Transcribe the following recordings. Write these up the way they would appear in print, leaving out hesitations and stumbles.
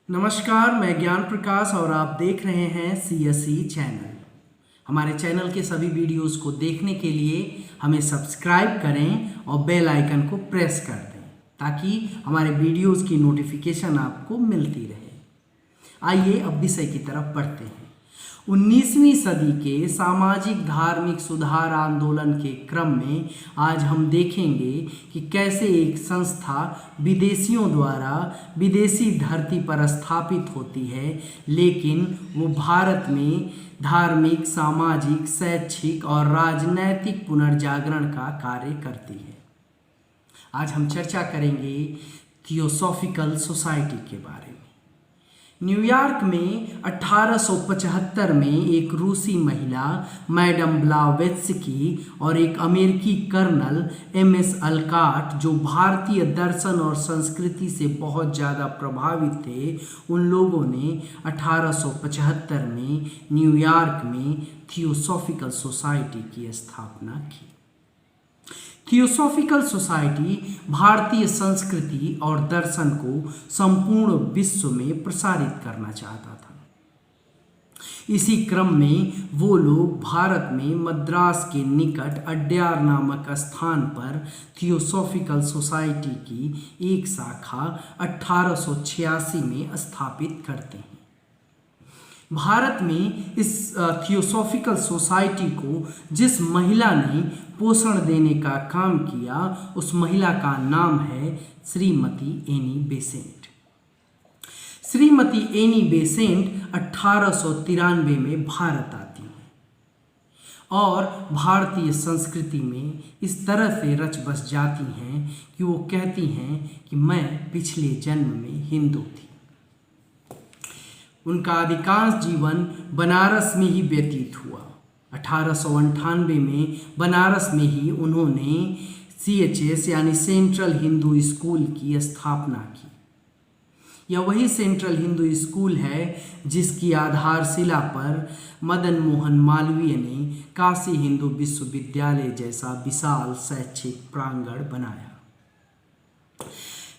नमस्कार, मैं ज्ञान प्रकाश और आप देख रहे हैं CSE चैनल। हमारे चैनल के सभी वीडियोस को देखने के लिए हमें सब्सक्राइब करें और बेल आइकन को प्रेस कर दें ताकि हमारे वीडियोस की नोटिफिकेशन आपको मिलती रहे। आइए अब विषय की तरफ बढ़ते हैं। 19वीं सदी के सामाजिक धार्मिक सुधार आंदोलन के क्रम में आज हम देखेंगे कि कैसे एक संस्था विदेशियों द्वारा विदेशी धरती पर स्थापित होती है, लेकिन वो भारत में धार्मिक, सामाजिक, शैक्षिक और राजनैतिक पुनर्जागरण का कार्य करती है। आज हम चर्चा करेंगे थियोसॉफिकल सोसाइटी के बारे में। न्यूयॉर्क में 1875 में एक रूसी महिला मैडम ब्लावेत्स्की और एक अमेरिकी कर्नल MS अलकाट, जो भारतीय दर्शन और संस्कृति से बहुत ज़्यादा प्रभावित थे, उन लोगों ने 1875 में न्यूयॉर्क में थियोसॉफिकल सोसाइटी की स्थापना की। थियोसॉफिकल सोसाइटी भारतीय संस्कृति और दर्शन को संपूर्ण विश्व में प्रसारित करना चाहता था। इसी क्रम में वो लोग भारत में मद्रास के निकट अड्यार नामक स्थान पर थियोसॉफिकल सोसाइटी की एक शाखा 1886 में स्थापित करते हैं। भारत में इस थियोसॉफिकल सोसाइटी को जिस महिला ने पोषण देने का काम किया, उस महिला का नाम है Shrimati Annie Besant. Shrimati Annie Besant 1893 में भारत आती हैं और भारतीय संस्कृति में इस तरह से रच बस जाती हैं कि वो कहती हैं कि मैं पिछले जन्म में हिंदू थी। उनका अधिकांश जीवन बनारस में ही व्यतीत हुआ। 1898 में बनारस में ही उन्होंने CHS यानी सेंट्रल हिंदू स्कूल की स्थापना की। यह वही सेंट्रल हिंदू स्कूल है जिसकी आधारशिला पर मदन मोहन मालवीय ने काशी हिंदू विश्वविद्यालय जैसा विशाल शैक्षिक प्रांगण बनाया।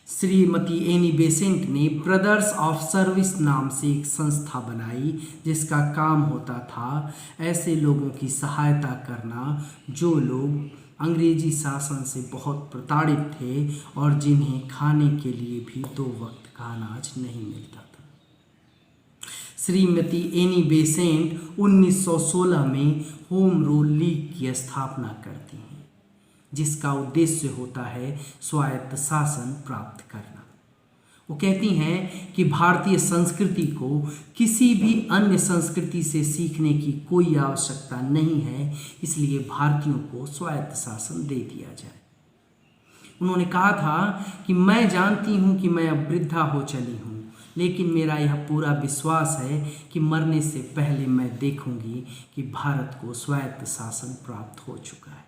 श्रीमती एनी बेसेंट ने ब्रदर्स ऑफ सर्विस नाम से एक संस्था बनाई, जिसका काम होता था ऐसे लोगों की सहायता करना जो लोग अंग्रेजी शासन से बहुत प्रताड़ित थे और जिन्हें खाने के लिए भी 2 वक्त का अनाज नहीं मिलता था। श्रीमती एनी बेसेंट 1916 में होम रूल लीग की स्थापना करती हैं, जिसका उद्देश्य होता है स्वायत्त शासन प्राप्त करना। वो कहती हैं कि भारतीय संस्कृति को किसी भी अन्य संस्कृति से सीखने की कोई आवश्यकता नहीं है, इसलिए भारतीयों को स्वायत्त शासन दे दिया जाए। उन्होंने कहा था कि मैं जानती हूँ कि मैं अब वृद्धा हो चली हूँ, लेकिन मेरा यह पूरा विश्वास है कि मरने से पहले मैं देखूंगी कि भारत को स्वायत्त शासन प्राप्त हो चुका है।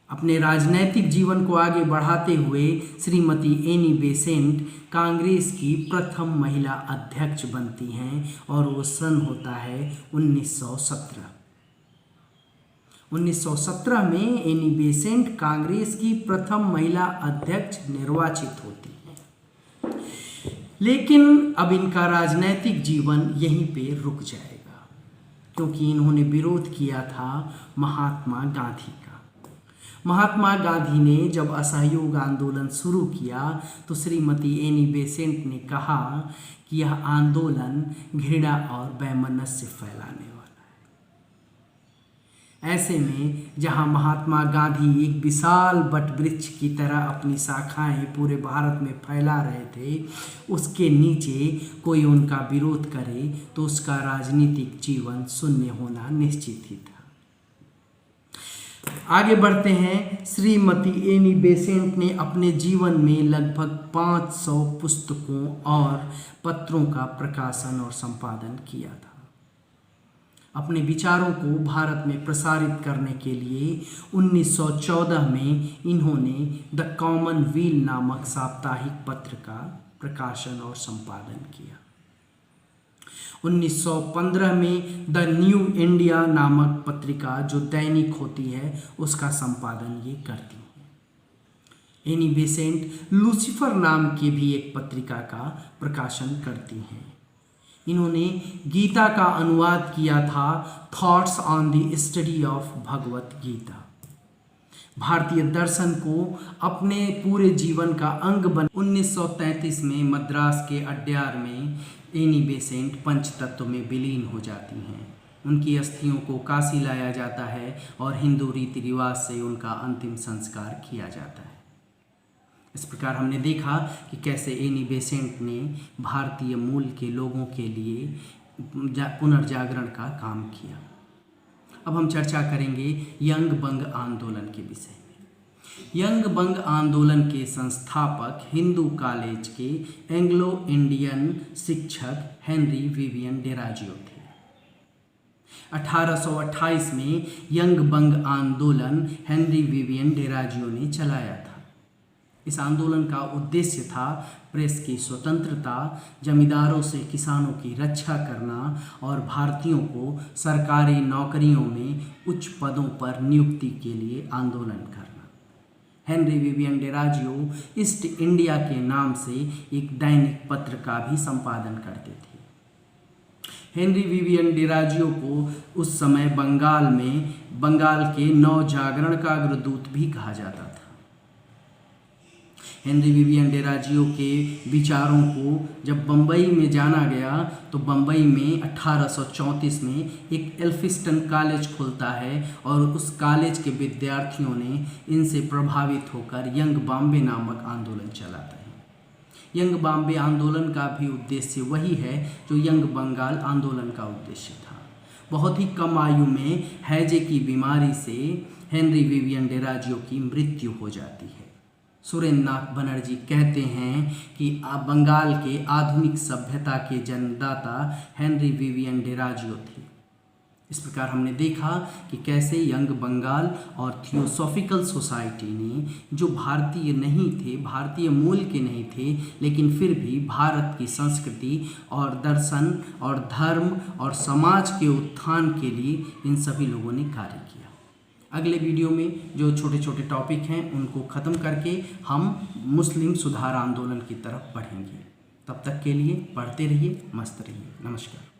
अपने राजनैतिक जीवन को आगे बढ़ाते हुए श्रीमती एनी बेसेंट कांग्रेस की प्रथम महिला अध्यक्ष बनती हैं और वो सन होता है 1917। 1917 में एनी बेसेंट कांग्रेस की प्रथम महिला अध्यक्ष निर्वाचित होती हैं, लेकिन अब इनका राजनैतिक जीवन यहीं पे रुक जाएगा, क्योंकि इन्होंने विरोध किया था महात्मा गांधी का। महात्मा गांधी ने जब असहयोग आंदोलन शुरू किया तो श्रीमती एनी बेसेंट ने कहा कि यह आंदोलन घृणा और वैमनस्य फैलाने वाला है। ऐसे में जहां महात्मा गांधी एक विशाल वटवृक्ष की तरह अपनी शाखाएं पूरे भारत में फैला रहे थे, उसके नीचे कोई उनका विरोध करे तो उसका राजनीतिक जीवन शून्य होना निश्चित ही था। आगे बढ़ते हैं। श्रीमती एनी बेसेंट ने अपने जीवन में लगभग 500 पुस्तकों और पत्रों का प्रकाशन और संपादन किया था। अपने विचारों को भारत में प्रसारित करने के लिए 1914 में इन्होंने द कॉमनवेल्थ नामक साप्ताहिक पत्र का प्रकाशन और संपादन किया। 1915 में द न्यू इंडिया नामक पत्रिका, जो दैनिक होती है, उसका संपादन ये करती हैं। एनी बेसेंट लूसीफर नाम की भी एक पत्रिका का प्रकाशन करती हैं। इन्होंने गीता का अनुवाद किया था thoughts on the study of Bhagavad Gita. भारतीय दर्शन को अपने पूरे जीवन का अंग बन 1933 में मद्रास के अड्यार में एनी बेसेंट पंचतत्व में विलीन हो जाती हैं। उनकी अस्थियों को काशी लाया जाता है और हिंदू रीति रिवाज से उनका अंतिम संस्कार किया जाता है। इस प्रकार हमने देखा कि कैसे एनी बेसेंट ने भारतीय मूल के लोगों के लिए पुनर्जागरण का काम किया। अब हम चर्चा करेंगे यंग बंग आंदोलन के विषय में। यंग बंग आंदोलन के संस्थापक हिंदू कॉलेज के एंग्लो इंडियन शिक्षक हेनरी विवियन डेराजियो थे। 1828 में यंग बंग आंदोलन हेनरी विवियन डेराजियो ने चलाया था। इस आंदोलन का उद्देश्य था प्रेस की स्वतंत्रता, जमींदारों से किसानों की रक्षा करना और भारतीयों को सरकारी नौकरियों में उच्च पदों पर नियुक्ति के लिए आंदोलन करना। हेनरी विवियन डेराजियो ईस्ट इंडिया के नाम से एक दैनिक पत्र का भी संपादन करते थे। हेनरी विवियन डेराजियो को उस समय बंगाल के नवजागरण का अग्रदूत भी कहा जाता था। हेनरी विवियन डेराजियो के विचारों को जब बम्बई में जाना गया तो बम्बई में 1834 में एक एल्फिस्टन कॉलेज खुलता है और उस कॉलेज के विद्यार्थियों ने इनसे प्रभावित होकर यंग बॉम्बे नामक आंदोलन चलाता है। यंग बॉम्बे आंदोलन का भी उद्देश्य वही है जो यंग बंगाल आंदोलन का उद्देश्य था। बहुत ही कम आयु में हैजे की बीमारी से हेनरी विवियन डेराजियो की मृत्यु हो जाती है। सुरेंद्र नाथ बनर्जी कहते हैं कि बंगाल के आधुनिक सभ्यता के जन्मदाता हेनरी विवियन डेराजियो थे। इस प्रकार हमने देखा कि कैसे यंग बंगाल और थियोसॉफिकल सोसाइटी ने, जो भारतीय नहीं थे, भारतीय मूल के नहीं थे, लेकिन फिर भी भारत की संस्कृति और दर्शन और धर्म और समाज के उत्थान के लिए इन सभी लोगों ने कार्य किया। अगले वीडियो में जो छोटे छोटे टॉपिक हैं उनको ख़त्म करके हम मुस्लिम सुधार आंदोलन की तरफ बढ़ेंगे। तब तक के लिए पढ़ते रहिए, मस्त रहिए। नमस्कार।